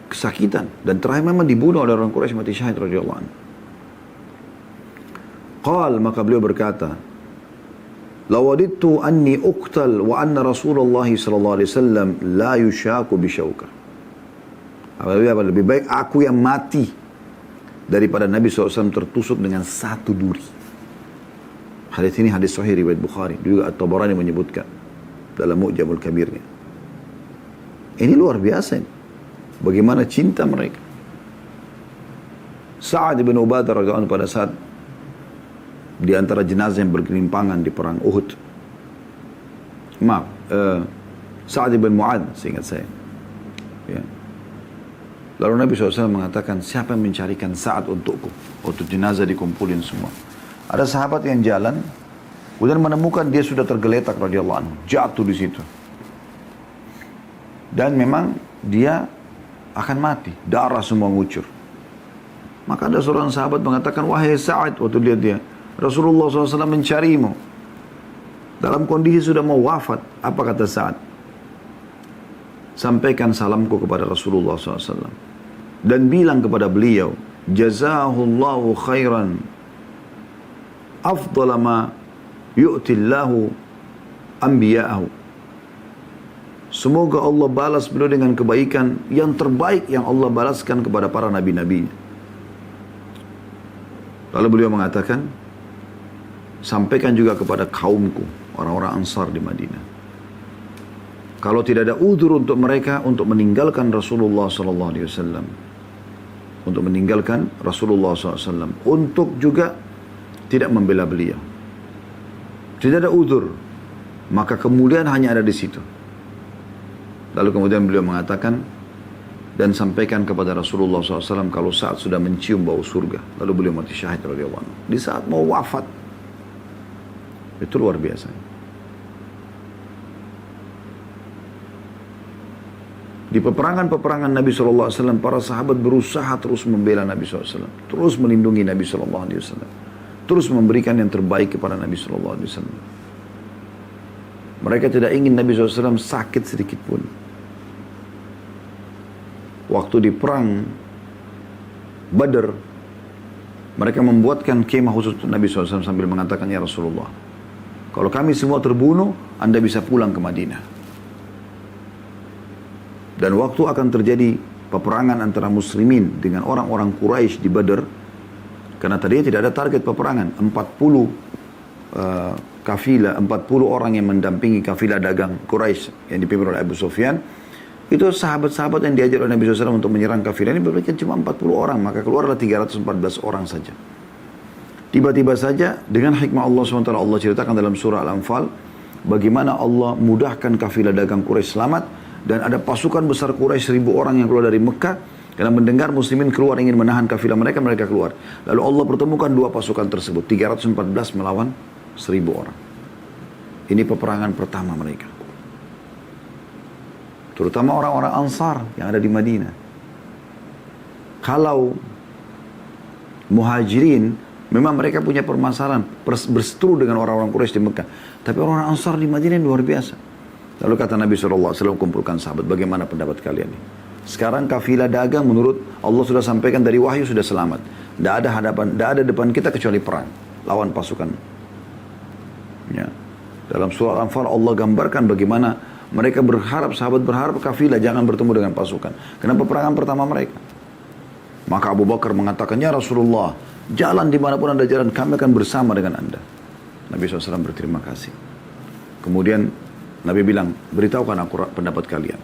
kesakitan, dan terakhir memang dibunuh oleh orang Quraisy mati syahid radhiyallahu anhu. Qal, maka beliau berkata, lawadittu anni uqtal wa anna Rasulullah sallallahu alaihi wasallam la yushaku bisyauka. Lebih baik aku yang mati daripada Nabi SAW tertusuk dengan satu duri. Hadis ini hadis sahih riwayat Bukhari. Juga At-Tabarani menyebutkan dalam Mu'jamul Kabirnya. Ini luar biasa ini. Bagaimana cinta mereka. Sa'ad bin Ubadah radhiyallahu anhu pada saat di antara jenazah yang bergelimpangan di perang Uhud. Sa'ad bin Mu'ad, seingat saya. Ya. Lalu Nabi SAW mengatakan, siapa yang mencarikan Sa'ad untukku? Untuk jenazah dikumpulin semua. Ada sahabat yang jalan, kemudian menemukan dia sudah tergeletak radhiyallahu anhu, jatuh di situ. Dan memang dia akan mati, darah semua ngucur. Maka ada seorang sahabat mengatakan, wahai Sa'ad, waktu lihat dia, Rasulullah SAW mencarimu. Dalam kondisi sudah mau wafat, apa kata Sa'ad? Sampaikan salamku kepada Rasulullah SAW. Dan bilang kepada beliau, Jazahullahu khairan afdala ma yu'tillahu anbiya'ahu. Semoga Allah balas beliau dengan kebaikan yang terbaik yang Allah balaskan kepada para nabi-nabinya. Lalu beliau mengatakan, sampaikan juga kepada kaumku, orang-orang Ansar di Madinah. Kalau tidak ada udzur untuk mereka untuk meninggalkan Rasulullah SAW. Untuk meninggalkan Rasulullah SAW. Untuk juga tidak membela beliau. Tidak ada udzur. Maka kemuliaan hanya ada di situ. Lalu kemudian beliau mengatakan, dan sampaikan kepada Rasulullah SAW kalau saat sudah mencium bau surga. Lalu beliau mati syahid radhiyallahu anhu. Di saat mau wafat. Itu luar biasa. Di peperangan-peperangan Nabi SAW, para sahabat berusaha terus membela Nabi SAW. Terus melindungi Nabi SAW. Terus memberikan yang terbaik kepada Nabi SAW. Mereka tidak ingin Nabi SAW sakit sedikit pun. Waktu di perang Badr, mereka membuatkan kemah khusus untuk Nabi SAW sambil mengatakan, ya Rasulullah, kalau kami semua terbunuh, Anda bisa pulang ke Madinah. Dan waktu akan terjadi peperangan antara muslimin dengan orang-orang Quraisy di Badr, karena tadinya tidak ada target peperangan, 40 kafilah, 40 orang yang mendampingi kafilah dagang Quraisy yang dipimpin oleh Abu Sufyan. Itu sahabat-sahabat yang diajar oleh Nabi SAW untuk menyerang kafilah ini berarti cuma 40 orang, maka keluarlah 314 orang saja. Tiba-tiba saja dengan hikmah Allah SWT, Allah ceritakan dalam surah Al-Anfal, bagaimana Allah mudahkan kafilah dagang Quraisy selamat, dan ada pasukan besar Quraisy 1000 orang yang keluar dari Mekah, karena mendengar muslimin keluar ingin menahan kafilah mereka, mereka keluar. Lalu Allah pertemukan dua pasukan tersebut, 314 melawan 1000 orang. Ini peperangan pertama mereka. Terutama orang-orang Ansar yang ada di Madinah. Kalau Muhajirin, memang mereka punya permasalahan, berseteru dengan orang-orang Quraisy di Mekah. Tapi orang-orang Ansar di Madinah luar biasa. Lalu kata Nabi SAW, kumpulkan sahabat, bagaimana pendapat kalian ini? Sekarang kafilah dagang menurut Allah sudah sampaikan dari wahyu sudah selamat. Tidak ada depan kita kecuali perang. Lawan pasukan. Ya. Dalam surah Al-Anfal Allah gambarkan bagaimana mereka berharap, sahabat berharap kafilah jangan bertemu dengan pasukan. Karena peperangan pertama mereka. Maka Abu Bakar mengatakan, ya Rasulullah, jalan dimanapun Anda jalan, kami akan bersama dengan Anda. Nabi SAW berterima kasih. Kemudian Nabi bilang, beritahukan aku pendapat kalian.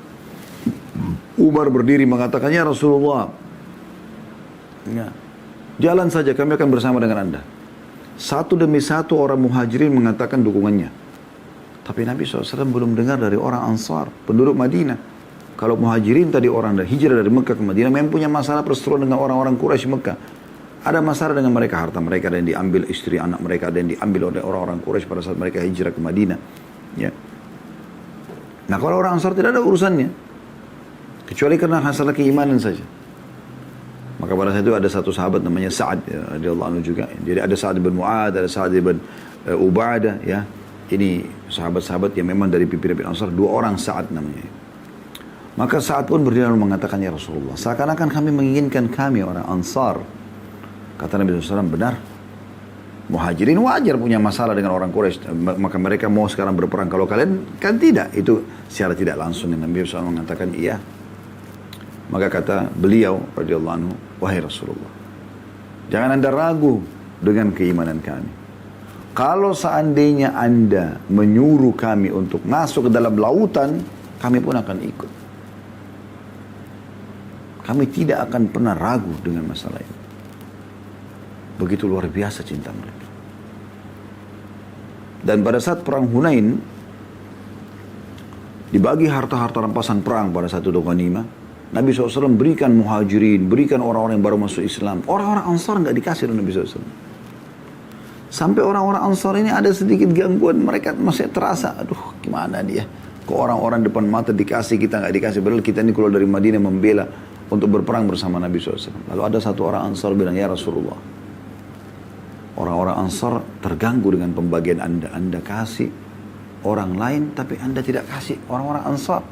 Umar berdiri mengatakan, ya Rasulullah, ya, jalan saja, kami akan bersama dengan Anda. Satu demi satu orang Muhajirin mengatakan dukungannya. Tapi Nabi SAW belum dengar dari orang Ansar, penduduk Madinah. Kalau Muhajirin tadi orang hijrah dari Mekah ke Madinah, memang punya masalah perseteruan dengan orang-orang Quraisy Mekah. Ada masalah dengan mereka, harta mereka ada yang diambil, istri anak mereka ada yang diambil oleh orang-orang Quraisy pada saat mereka hijrah ke Madinah. Ya. Nah kalau orang Ansar tidak ada urusannya, kecuali karena masalah keimanan saja. Maka pada saat itu ada satu sahabat namanya Sa'ad radhiyallahu anhu juga. Jadi ada Sa'ad bin Mu'ad, ada Sa'ad bin Ubadah, ya. Ini sahabat-sahabat yang memang dari pimpinan Ansar, dua orang Sa'ad namanya. Maka Sa'ad pun berdiri lalu mengatakan, ya Rasulullah, seakan-akan kami menginginkan kami orang Ansar. Kata Nabi SAW, benar. Muhajirin wajar punya masalah dengan orang Quraisy, maka mereka mau sekarang berperang. Kalau kalian kan tidak, itu secara tidak langsung Nabi SAW mengatakan iya. Maka kata beliau radhiyallahu anhu, wahai Rasulullah, jangan Anda ragu dengan keimanan kami. Kalau seandainya Anda menyuruh kami untuk masuk ke dalam lautan, kami pun akan ikut. Kami tidak akan pernah ragu dengan masalah ini. Begitu luar biasa cinta mereka. Dan pada saat perang Hunain, dibagi harta-harta rampasan perang pada satu ghanimah, Nabi SAW berikan muhajirin, berikan orang-orang yang baru masuk Islam. Orang-orang Ansar nggak dikasih oleh Nabi SAW. Sampai orang-orang Ansar ini ada sedikit gangguan, mereka masih terasa, aduh gimana dia. Kok orang-orang depan mata dikasih, kita nggak dikasih. Padahal kita ini keluar dari Madinah membela untuk berperang bersama Nabi SAW. Lalu ada satu orang Ansar bilang, ya Rasulullah, orang-orang Ansar terganggu dengan pembagian Anda. Anda kasih orang lain, tapi Anda tidak kasih orang-orang Ansar.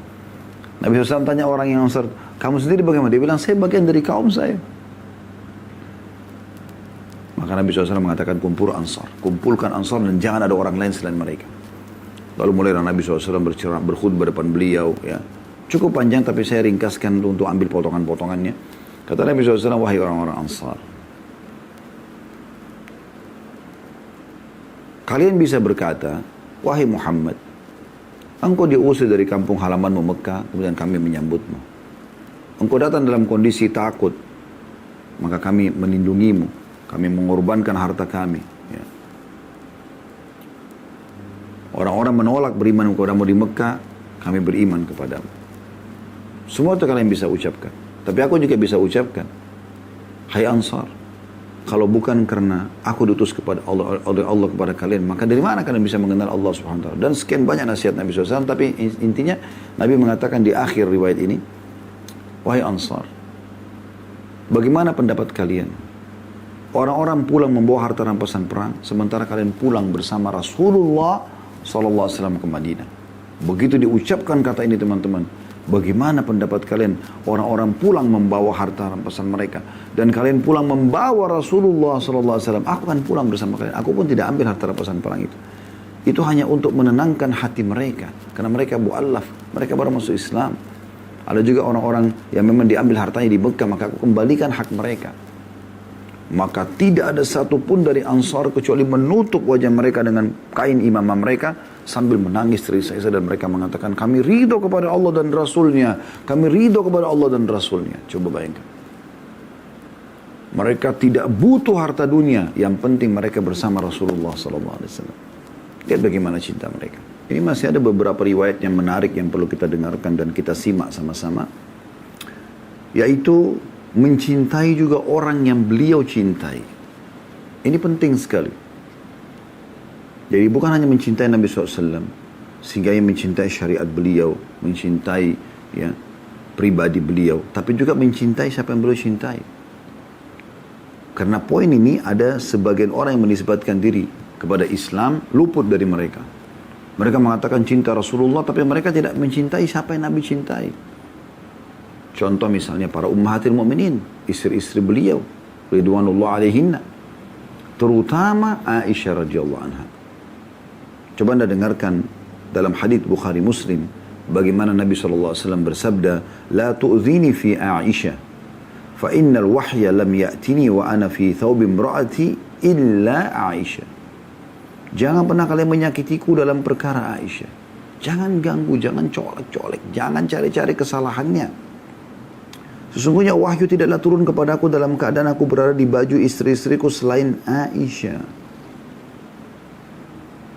Nabi SAW tanya orang yang Ansar, kamu sendiri bagaimana? Dia bilang, saya bagian dari kaum saya. Maka Nabi SAW mengatakan, kumpulkan Ansar dan jangan ada orang lain selain mereka. Lalu mulai Nabi SAW berkhutbah depan beliau. Ya. Cukup panjang, tapi saya ringkaskan untuk ambil potongan-potongannya. Kata Nabi SAW, wahai orang-orang Ansar, kalian bisa berkata, wahai Muhammad, engkau diusir dari kampung halamanmu Mekah, kemudian kami menyambutmu. Engkau datang dalam kondisi takut, maka kami melindungimu. Kami mengorbankan harta kami. Ya. Orang-orang menolak beriman kepadamu di Mekah, kami beriman kepadamu. Semua itu kalian bisa ucapkan. Tapi aku juga bisa ucapkan, hai Ansar, kalau bukan karena aku diutus kepada Allah kepada kalian, maka dari mana kalian bisa mengenal Allah Subhanahu wa taala? Dan sekian banyak nasihat Nabi SAW, tapi intinya Nabi mengatakan di akhir riwayat ini, wahai Ansar, bagaimana pendapat kalian? Orang-orang pulang membawa harta rampasan perang, sementara kalian pulang bersama Rasulullah SAW ke Madinah. Begitu diucapkan kata ini teman-teman, bagaimana pendapat kalian? Orang-orang pulang membawa harta rampasan mereka, dan kalian pulang membawa Rasulullah SAW. Aku akan pulang bersama kalian. Aku pun tidak ambil harta rampasan perang itu. Itu hanya untuk menenangkan hati mereka, karena mereka mu'allaf, mereka baru masuk Islam. Ada juga orang-orang yang memang diambil hartanya di Mekah, maka aku kembalikan hak mereka. Maka tidak ada satupun dari Ansar kecuali menutup wajah mereka dengan kain imamah mereka sambil menangis terisak-isak, dan mereka mengatakan, kami ridho kepada Allah dan Rasulnya, kami ridho kepada Allah dan Rasulnya. Coba bayangkan, mereka tidak butuh harta dunia, yang penting mereka bersama Rasulullah SAW. Lihat bagaimana cinta mereka. Ini masih ada beberapa riwayat yang menarik yang perlu kita dengarkan dan kita simak sama-sama, yaitu mencintai juga orang yang beliau cintai. Ini penting sekali. Jadi bukan hanya mencintai Nabi SAW, sehingga ia mencintai syariat beliau, mencintai ya pribadi beliau, tapi juga mencintai siapa yang beliau cintai. Karena poin ini ada sebagian orang yang menisbatkan diri kepada Islam luput dari mereka. Mereka mengatakan cinta Rasulullah, tapi mereka tidak mencintai siapa yang Nabi cintai. Contoh misalnya para ummahatil mu'minin, istri-istri beliau, ridwanullah alaihinna, terutama Aisyah radhiyallahu anha. Coba Anda dengarkan dalam hadits Bukhari Muslim, bagaimana Nabi SAW bersabda, la tu'zini fi Aisyah, fa innal wahya lam ya'tini wa ana fi thawbi imra'ati illa Aisyah. Jangan pernah kalian menyakitiku dalam perkara Aisyah. Jangan ganggu, jangan colek-colek, jangan cari-cari kesalahannya. Sesungguhnya wahyu tidaklah turun kepadaku dalam keadaan aku berada di baju istri-istriku selain Aisyah.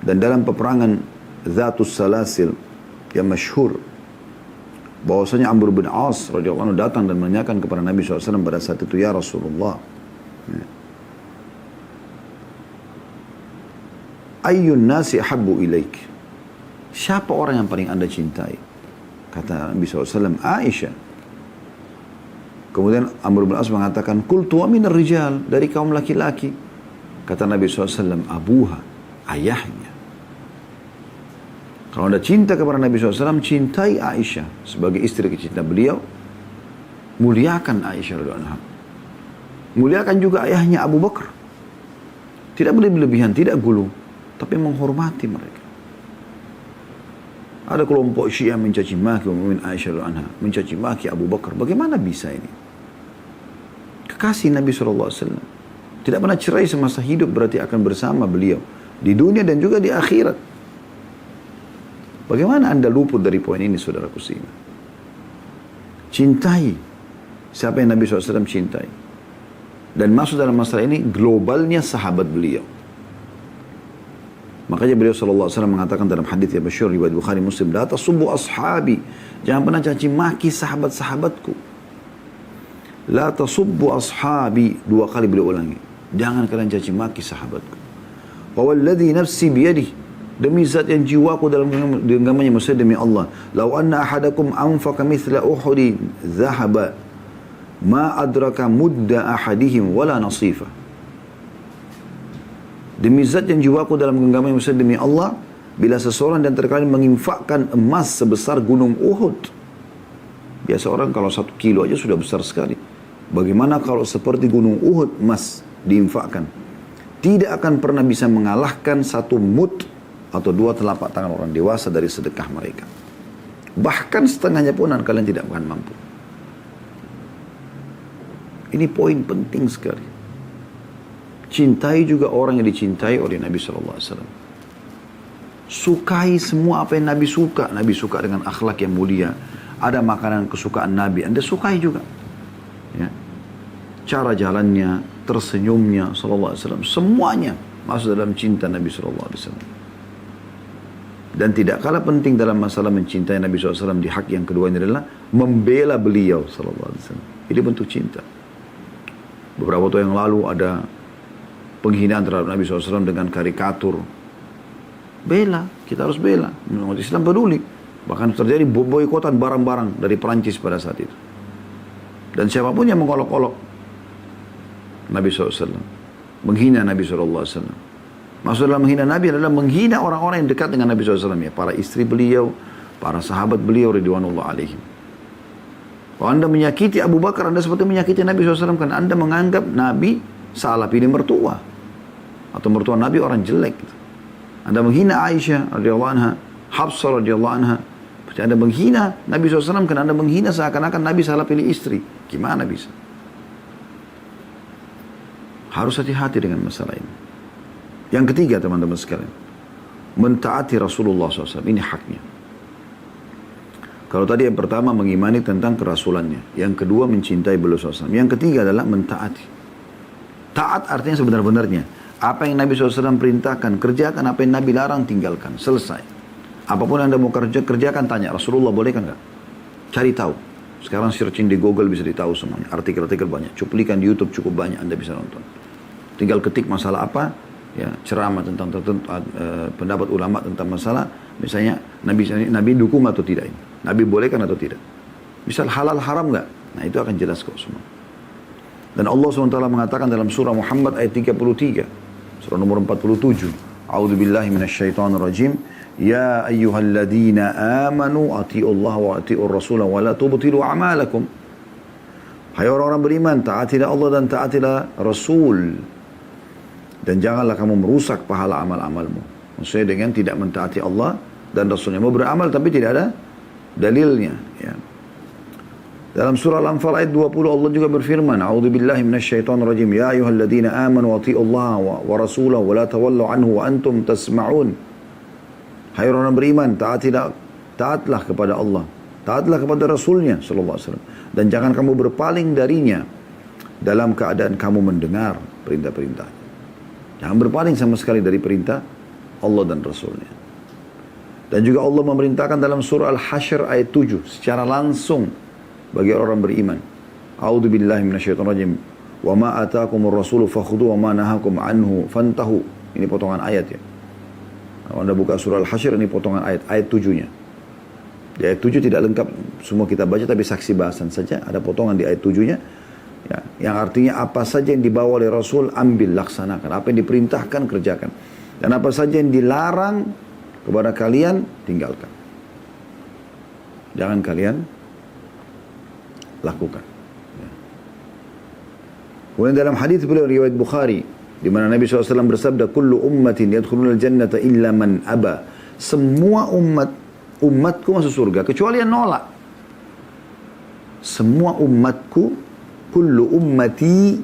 Dan dalam peperangan Zatus Salasil yang masyhur, bahwasanya Amr bin As radhiyallahu anhu datang dan menanyakan kepada Nabi SAW pada saat itu, ya Rasulullah, ayyun nasi ahabbu ilaik, siapa orang yang paling anda cintai? Kata Nabi SAW, Aisyah. Kemudian Amr bin As mengatakan, qultu wa minar rijal, dari kaum laki-laki. Kata Nabi SAW, abuha, ayahnya. Kalau anda cinta kepada Nabi SAW, cintai Aisyah sebagai istri kecinta beliau. Muliakan Aisyah radhiyallahu anha. Muliakan juga ayahnya Abu Bakar. Tidak boleh berlebihan, tidak gulu, tapi menghormati mereka. Ada kelompok Syiah mencaci maki Ummu Aisyah radhiyallahu anha, mencaci maki Abu Bakar. Bagaimana bisa ini? Kekasih Nabi SAW. Tidak pernah cerai semasa hidup, berarti akan bersama beliau. Di dunia dan juga di akhirat. Bagaimana Anda luput dari poin ini, saudaraku seiman? Cintai siapa yang Nabi SAW cintai. Dan masuk dalam masalah ini globalnya sahabat beliau. Makanya beliau SAW mengatakan dalam hadits yang masyhur riwayat Bukhari Muslim, la tasubbu ashabi, jangan pernah caci maki sahabat-sahabatku. La tasubbu ashabi, 2 kali beliau ulangi, jangan kalian caci maki sahabatku. Wa walladhi nafsi biyadihi, demi zat yang jiwaku dalam genggamannya, maksudnya demi Allah. Lau anna ahadakum anfaqa mithla uhudi dhahaba ma adraka mudda ahadihim wala nasifa. Demi zat yang jiwaku dalam genggamannya, maksudnya demi Allah, bila seseorang dan terkadang menginfakkan emas sebesar gunung Uhud. Biasa orang kalau 1 kilo aja sudah besar sekali. Bagaimana kalau seperti gunung Uhud emas diinfakkan? Tidak akan pernah bisa mengalahkan 1 mud atau 2 telapak tangan orang dewasa dari sedekah mereka. Bahkan setengahnya pun kalian tidak akan mampu. Ini poin penting sekali. Cintai juga orang yang dicintai oleh Nabi SAW. Sukai semua apa yang Nabi suka. Nabi suka dengan akhlak yang mulia. Ada makanan kesukaan Nabi, Anda sukai juga. Ya. Cara jalannya, tersenyumnya SAW, semuanya masuk dalam cinta Nabi SAW. Dan tidak kalah penting dalam masalah mencintai Nabi SAW di hak yang kedua ini adalah membela beliau SAW. Ini bentuk cinta. Beberapa waktu yang lalu ada penghinaan terhadap Nabi SAW dengan karikatur. Bela, kita harus bela. Umat Islam peduli. Bahkan terjadi boikotan barang-barang dari Perancis pada saat itu. Dan siapapun yang mengolok-olok Nabi SAW, menghina Nabi SAW. Maksud dalam menghina Nabi adalah menghina orang-orang yang dekat dengan Nabi SAW. Ya, para istri beliau, para sahabat beliau, ridwanullah alaihim. Kalau Anda menyakiti Abu Bakar, Anda seperti menyakiti Nabi SAW. Karena Anda menganggap Nabi salah pilih mertua. Atau mertua Nabi orang jelek. Anda menghina Aisyah radhiyallahu anha, Hafsah radhiyallahu anha. Berarti Anda menghina Nabi SAW karena Anda menghina seakan-akan Nabi salah pilih istri. Gimana bisa? Harus hati-hati dengan masalah ini. Yang ketiga teman-teman sekalian, mentaati Rasulullah SAW. Ini haknya. Kalau tadi yang pertama mengimani tentang kerasulannya. Yang kedua mencintai beliau SAW. Yang ketiga adalah mentaati. Taat artinya sebenar-benarnya. Apa yang Nabi SAW perintahkan, kerjakan. Apa yang Nabi larang, tinggalkan. Selesai. Apapun yang Anda mau kerjakan, tanya. Rasulullah boleh kan enggak? Cari tahu. Sekarang searching di Google bisa ditahu semuanya. Artikel-artikel banyak. Cuplikan di YouTube cukup banyak Anda bisa nonton. Tinggal ketik masalah apa. Ya, ceramah tentang pendapat ulama tentang masalah. Misalnya, Nabi dukung atau tidak ini. Nabi bolehkan atau tidak. Misal halal haram enggak? Nah itu akan jelas kok semua. Dan Allah SWT mengatakan dalam surah Muhammad ayat 33. Surah nomor 47. A'udzu billahi minasyaitonir rajim. Ya ayyuhalladzina amanu atiiullaha wa atiiur rasula wa la tubtilu a'malakum. Hai orang-orang beriman, taatilah Allah dan taatilah Rasul. Dan janganlah kamu merusak pahala amal-amalmu. Maksudnya dengan tidak mentaati Allah dan Rasulnya. Mau beramal tapi tidak ada dalilnya. Ya. Dalam surah Al-Anfal ayat 20 Allah juga berfirman, A'udzu billahi minasyaitonir rajim. Ya ayyuhalladzina amanu atiiullaha wa rasulahu wa la tawallu anhu wa antum tasma'un. Hai orang beriman, taatlah kepada Allah, taatlah kepada Rasulnya sallallahu alaihi wasallam, dan jangan kamu berpaling darinya dalam keadaan kamu mendengar perintah-perintahnya. Jangan berpaling sama sekali dari perintah Allah dan Rasulnya. Dan juga Allah memerintahkan dalam surah Al-Hasyr ayat 7 secara langsung bagi orang beriman. A'udzu billahi minasyaitonir rajim. Wa ma ataakumur rasulu fakhudhu wa ma nahakum anhu fantahu. Ini potongan ayat ya. Kalau Anda buka surah Al-Hasyr, ini potongan ayat 7-nya. Di ayat 7 tidak lengkap semua kita baca, tapi saksi bahasan saja. Ada potongan di ayat 7-nya. Ya, yang artinya apa saja yang dibawa oleh Rasul, ambil, laksanakan. Apa yang diperintahkan, kerjakan. Dan apa saja yang dilarang kepada kalian, tinggalkan. Jangan kalian lakukan. Ya. Kemudian dalam hadis beliau riwayat Bukhari, di mana Nabi SAW bersabda, kullu ummatin yadkhuluna al-jannata illa man aba. Semua umatku masuk surga kecuali yang nolak. Semua umatku, kullu ummati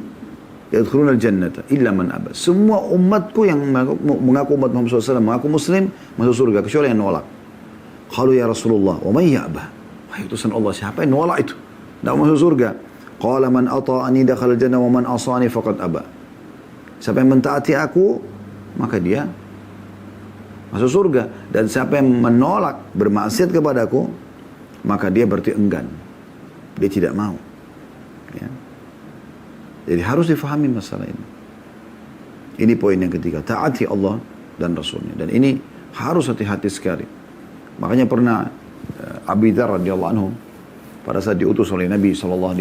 yadkhuluna al-jannata illa man aba. Semua umatku yang mengaku umat Muhammad SAW, mengaku muslim, masuk surga, kecuali yang nolak. Qalu ya Rasulullah, wa man ya'ba? Wahai utusan Allah, siapa yang nolak itu? Tidak masuk surga. Qala man ata'ani dakhala al-jannah wa man asani faqad aba. Siapa yang mentaati aku, maka dia masuk surga. Dan siapa yang menolak, bermaksiat kepadaku, maka dia berarti enggan. Dia tidak mau. Ya. Jadi harus difahami masalah ini. Ini poin yang ketiga. Taati Allah dan Rasulnya. Dan ini harus hati-hati sekali. Makanya pernah Abi Dzar radhiyallahu anhu pada saat diutus oleh Nabi SAW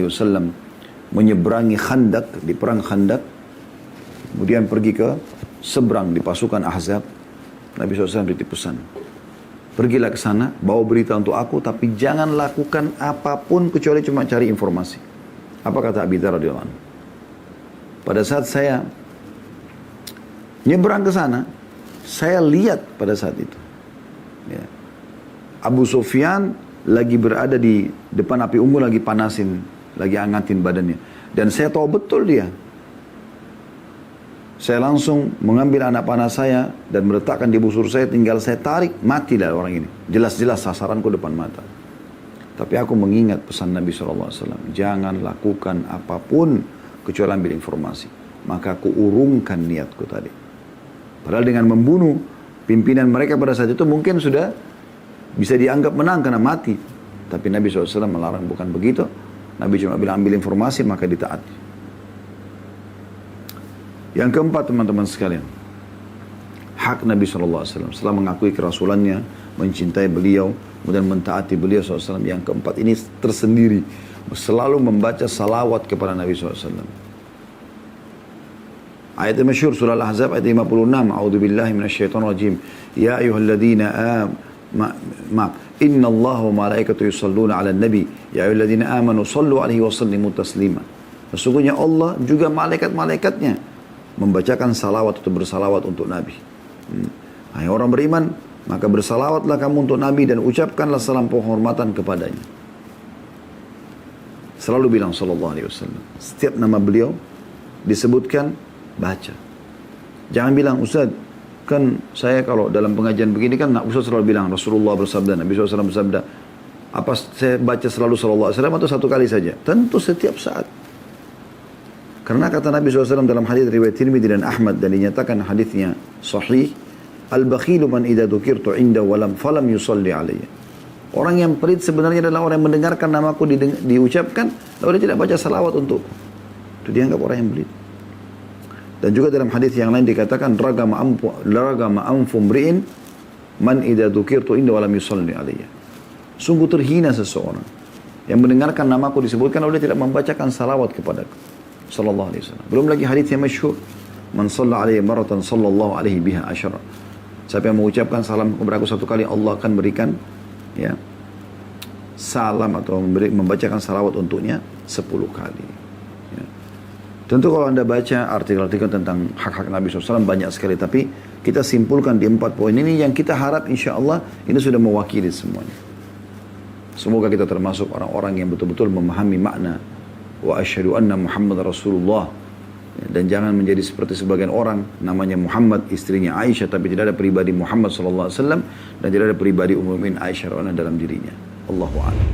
menyeberangi Khandak, di perang Khandak, kemudian pergi ke seberang di pasukan Ahzab, Nabi SAW beri pesan, pergilah ke sana, bawa berita untuk aku, tapi jangan lakukan apapun kecuali cuma cari informasi. Apa kata Abi Dzar radhiyallahu anhu? Pada saat saya nyebrang ke sana, saya lihat pada saat itu, ya, Abu Sufyan lagi berada di depan api unggun, lagi panasin, lagi angatin badannya. Dan saya tahu betul dia. Saya langsung mengambil anak panah saya dan meletakkan di busur saya, tinggal saya tarik, matilah orang ini. Jelas-jelas sasaranku depan mata. Tapi aku mengingat pesan Nabi SAW, jangan lakukan apapun kecuali ambil informasi. Maka aku urungkan niatku tadi. Padahal dengan membunuh pimpinan mereka pada saat itu mungkin sudah bisa dianggap menang karena mati. Tapi Nabi SAW melarang, bukan begitu. Nabi cuma bilang ambil informasi, maka ditaati. Yang keempat teman-teman sekalian, hak Nabi SAW setelah mengakui kerasulannya, mencintai beliau, kemudian mentaati beliau SAW. Yang keempat ini tersendiri, selalu membaca salawat kepada Nabi SAW. Ayat yang masyhur surah Al-Ahzab ayat 56, A'udzubillahi minasyaitonirrajim. Ya ayyuhalladzina Inna Allah wa malaikatu yusalluna 'alan nabi ya ayyuhalladzina amanu sallu 'alaihi wa sallimu taslima. Sesungguhnya Allah juga malaikat-malaikatnya membacakan salawat atau bersalawat untuk Nabi. Hai orang beriman, maka bersalawatlah kamu untuk Nabi dan ucapkanlah salam penghormatan kepadanya. Selalu bilang sallallahu alaihi wasallam. Setiap nama beliau disebutkan, baca. Jangan bilang, Ustaz, kan saya kalau dalam pengajian begini kan Ustaz selalu bilang Rasulullah bersabda, Nabi SAW bersabda. Apa saya baca selalu sallallahu alaihi wasallam atau satu kali saja? Tentu setiap saat. Karena kata Nabi SAW dalam hadis riwayat Tirmidzi dan Ahmad dan dinyatakan hadisnya sahih, al-bakhilu man idza dzukirtu inda walam falam yusalli alayya. Orang yang pelit sebenarnya adalah orang yang mendengarkan namaku diucapkan lalu dia tidak baca salawat untukku. Itu dianggap orang yang pelit. Dan juga dalam hadis yang lain dikatakan ragama anfu mri'in man idza dzukirtu inda walam yusalli alayya. Sungguh terhina seseorang yang mendengarkan namaku disebutkan lalu dia tidak membacakan salawat kepadaku. Sallallahu alaihi wasallam. Belum lagi hadis yang masyhur, man shalla alaihi maratan sallallahu alaihi biha asyara. Siapa yang mengucapkan salam kepada aku satu kali, Allah akan berikan ya salam atau membacakan salawat untuknya 10 kali. Ya. Tentu kalau Anda baca artikel-artikel tentang hak-hak Nabi SAW banyak sekali, tapi kita simpulkan di 4 poin ini yang kita harap insya Allah ini sudah mewakili semuanya. Semoga kita termasuk orang-orang yang betul-betul memahami makna wa asyhadu anna Muhammad Rasulullah, dan jangan menjadi seperti sebagian orang namanya Muhammad, istrinya Aisyah, tapi tidak ada pribadi Muhammad SAW dan tidak ada pribadi Ummul Mukminin Aisyah dalam dirinya. Allahu a'lam.